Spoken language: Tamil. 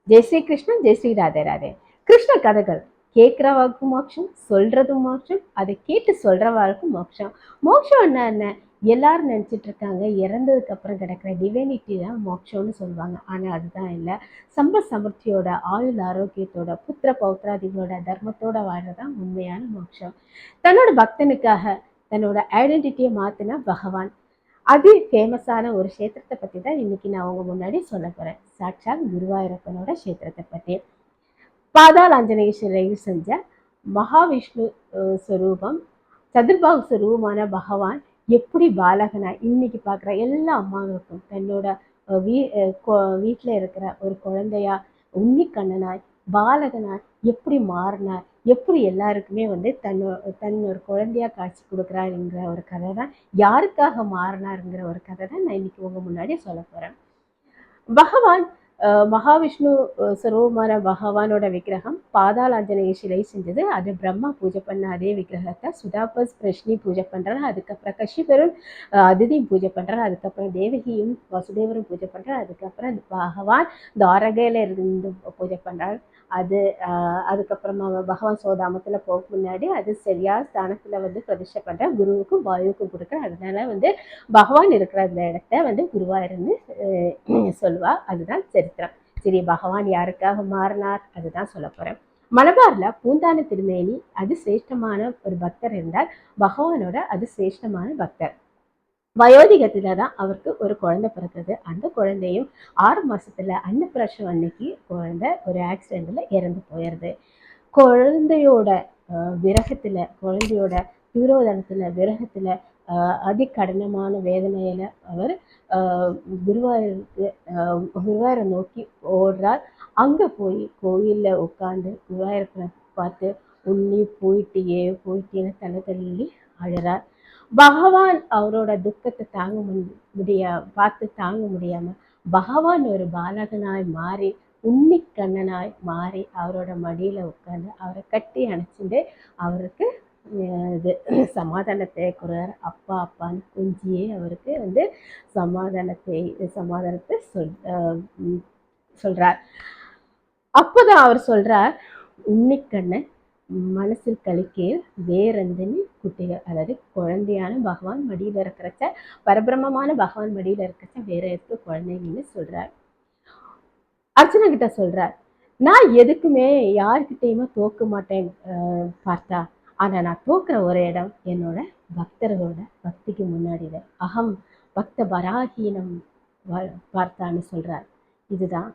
ஜெய் ஸ்ரீ கிருஷ்ணன், ஜெய் ஸ்ரீ ராதே ராதே. கிருஷ்ண கதைகள் கேட்கிறவாளுக்கும் மோட்சம், சொல்றதும் மோட்சம், அதை கேட்டு சொல்றவாளுக்கும் மோட்சம். மோட்சம் என்ன? எல்லாரும் நினைச்சிட்டு இருக்காங்க இறந்ததுக்கு அப்புறம் கிடைக்கிற டிவைனிட்டி தான் மோட்சம்னு சொல்லுவாங்க. ஆனா அதுதான் இல்லை. சம்பல் சமர்த்தியோட, ஆயுள் ஆரோக்கியத்தோட, புத்திர பௌத்திராதிகளோட தர்மத்தோட வாழ்றதான் உண்மையான மோட்சம். தன்னோட பக்தனுக்காக தன்னோட ஐடென்டிட்டியை மாத்தின பகவான். அது ஃபேமஸான ஒரு க்ஷேத்திரத்தை பற்றி தான் இன்னைக்கு நான் உங்க முன்னாடி சொல்ல போறேன். சாட்சாத் குருவாயூரப்பனோட க்ஷேத்திரத்தை பற்றி. பாதாள் ஆஞ்சநேஸ்வரர் செஞ்ச மகாவிஷ்ணு ஸ்வரூபம், சதுர்பாகு ஸ்வரூபமான பகவான் எப்படி பாலகனா இன்னைக்கு பார்க்குற எல்லா அம்மாவுக்கும் தன்னோட வீட்டில் இருக்கிற ஒரு குழந்தையா உன்னிக்கண்ணனாய் பாலகனாய் எப்படி மாறினார், எப்படி எல்லாருக்குமே தன்னொரு குழந்தையா காட்சி கொடுக்குறாருங்கிற ஒரு கதை தான், யாருக்காக மாறினாருங்கிற ஒரு கதை தான் நான் இன்னைக்கு உங்க முன்னாடி சொல்ல போறேன். பகவான் மகாவிஷ்ணு ஸ்வரூபமான பகவானோட விக்கிரகம் பாதாளாஞ்சனேய சிலை செஞ்சது. அது பிரம்மா பூஜை பண்ண அதே விக்கிரகத்தை சுதாபஸ் பிரஷ்னி பூஜை பண்றாரு. அதுக்கப்புறம் கஷ்யபரும் அதிதியும் பூஜை பண்றாரு. அதுக்கப்புறம் தேவகியும் வசுதேவரும் பூஜை பண்றாரு. அதுக்கப்புறம் பகவான் துவாரகையில இருந்து பூஜை பண்றாரு. அதுக்கப்புறமா பகவான் சோதாமத்துல போக முன்னாடி அது சரியா ஸ்தானத்துல பிரதிஷ்டை பண்ற, குருவுக்கும் வாயுவுக்கும் கொடுக்குற. அதனால பகவான் இருக்கிற அந்த இடத்த குருவாயூர்னு சொல்லுவா. அதுதான் சரித்திரம். சரி, பகவான் யாருக்காக மாறினார் அதுதான் சொல்ல போறேன். மலபார்ல பூந்தான திருமேனி அது சிரேஷ்டமான ஒரு பக்தர் இருந்தார். பகவானோட அது சிரேஷ்டமான பக்தர். வயோதிகத்துலதான் அவருக்கு ஒரு குழந்தை பிறக்குது. அந்த குழந்தையும் 6 மாசத்துல அன்னப்பிராசம் அன்னைக்கு குழந்தை ஒரு ஆக்சிடென்ட்ல இறந்து போயிடுது. குழந்தையோட விரகத்துல, குழந்தையோட தீரோதனத்துல, விரகத்துல அதிகடினமான வேதனையில அவர் குருவாயூரை நோக்கி ஓடுறார். அங்க போய் கோயில்ல உட்கார்ந்து குருவாயூரப்பனை பார்த்து உன்னி போயிட்டேன்னு தலை தள்ளி அழுறார். பகவான் அவரோட துக்கத்தை தாங்க முடியாம பகவான் ஒரு பாலகனாய் மாறி உன்னிக்கண்ணனாய் மாறி அவரோட மடியில உட்கார்ந்து அவரை கட்டி அணைச்சிட்டு அவருக்கு இது சமாதானத்தை கொடுறார். அப்பா அப்பான்னு கொஞ்சியே அவருக்கு சமாதானத்தை சொல்றார். அப்போதான் அவர் சொல்றார், உன்னிக்கண்ணன் மனசில் கழிக்கையில் வேறெந்தனி குட்டிகள், அதாவது குழந்தையான பகவான் மடியில இருக்கிறச்ச, பரபிரமமான பகவான் மடியில இருக்கிறச்ச வேற இருக்க குழந்தைங்கன்னு சொல்றார். அர்ச்சனை கிட்ட சொல்றார், நான் எதுக்குமே யார்கிட்டையுமே தோக்க மாட்டேன் பார்த்தா, ஆனா நான் தோக்குற ஒரு இடம் என்னோட பக்தர்களோட பக்திக்கு முன்னாடிதான். அகம் பக்த பராகீனம் பார்த்தான்னு சொல்றார். இதுதான்